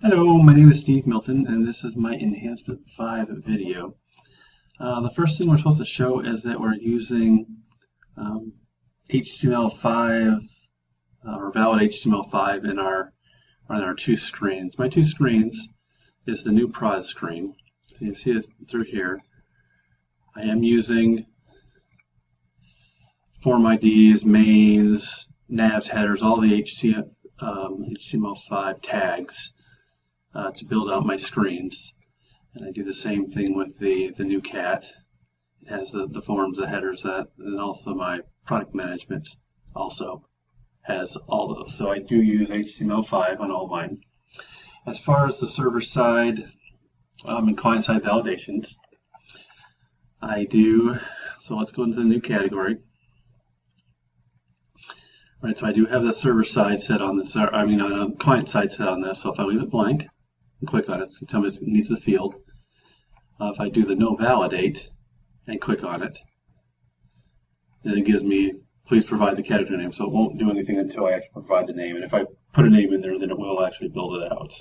Hello, my name is Steve Milton, and this is my Enhancement 5 video. The first thing we're supposed to show is that we're using HTML5 or valid HTML5 on our two screens. My two screens is the new prod screen. So you see it through here. I am using form IDs, mains, navs, headers, all the HTML5 tags to build out my screens. And I do the same thing with the new cat. It has the forms, the headers, and also my product management also has all those. So I do use HTML5 on all mine. As far as the server side and client side validations, I do, so let's go into the new category. All right, so I do have the server side set on this, client side set on this. So if I leave it blank and click on it, it's going to tell me it needs the field. If I do the no validate and click on it, then it gives me please provide the category name. So it won't do anything until I actually provide the name. And if I put a name in there, then it will actually build it out.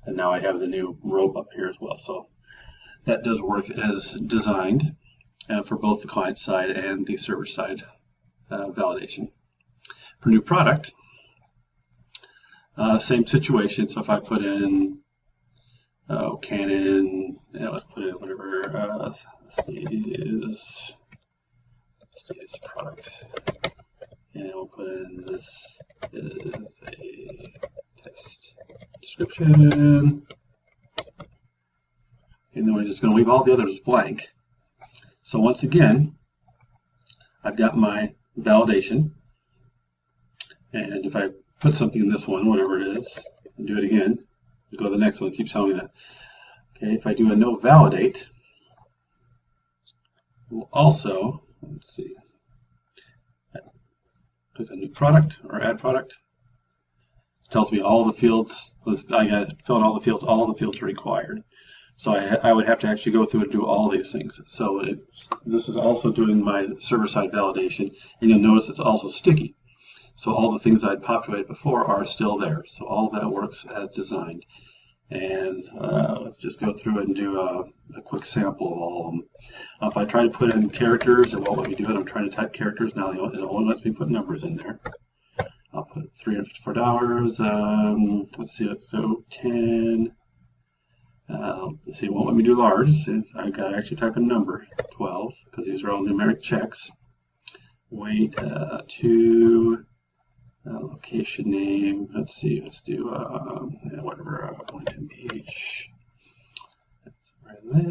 And now I have the new rope up here as well. So that does work as designed for both the client side and the server side validation. For new product, same situation. So if I put in Canon, let's put in whatever Steve's product, and we'll put in this is a text description, and then we're just going to leave all the others blank. So once again, I've got my validation, and if I put something in this one, whatever it is, and do it again, go to the next one, keep telling me that. Okay, if I do a no validate, we'll also, let's see, click on new product or add product. It tells me all the fields, I got to fill in all the fields are required. So I would have to actually go through and do all these things. So this is also doing my server-side validation, and you'll notice it's also sticky. So all the things I'd populated before are still there. So all that works as designed. And let's just go through and do a quick sample of all of them. If I try to put in characters, it won't let me do it. I'm trying to type characters. Now it only lets me put numbers in there. I'll put $354. Let's see, let's go 10. Let's see, it won't let me do large. I've got to actually type a number, 12, because these are all numeric checks. Weight, 2, location name, let's see, let's do whatever, point MPH. Right there,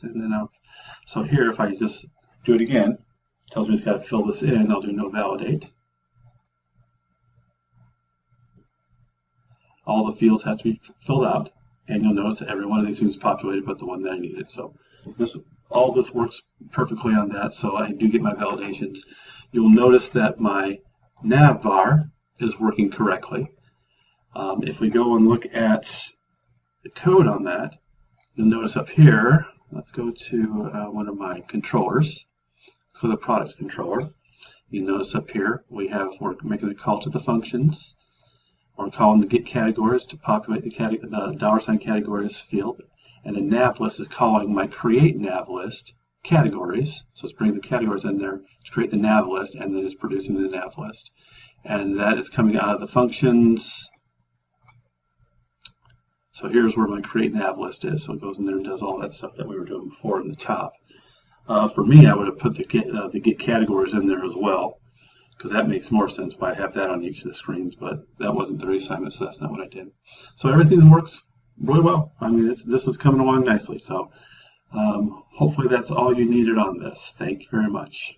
and then so here, if I just do it again, it tells me it's got to fill this in. I'll do no validate. All the fields have to be filled out, and you'll notice that every one of these things is populated but the one that I needed. So all this works perfectly on that, so I do get my validations. You'll notice that my nav bar is working correctly. If we go and look at the code on that, you'll notice up here, let's go to one of my controllers. Let's go to the products controller. You notice up here we're making a call to the functions. We're calling the get categories to populate the $sign categories field, and the nav list is calling my create nav list categories. So it's bringing the categories in there to create the nav list, and then it's producing the nav list. And that is coming out of the functions. So here's where my create nav list is. So it goes in there and does all that stuff that we were doing before in the top. For me, I would have put the get categories in there as well, because that makes more sense why I have that on each of the screens, but that wasn't the reassignment, so that's not what I did. So everything works really well. I mean, this is coming along nicely. So hopefully that's all you needed on this. Thank you very much.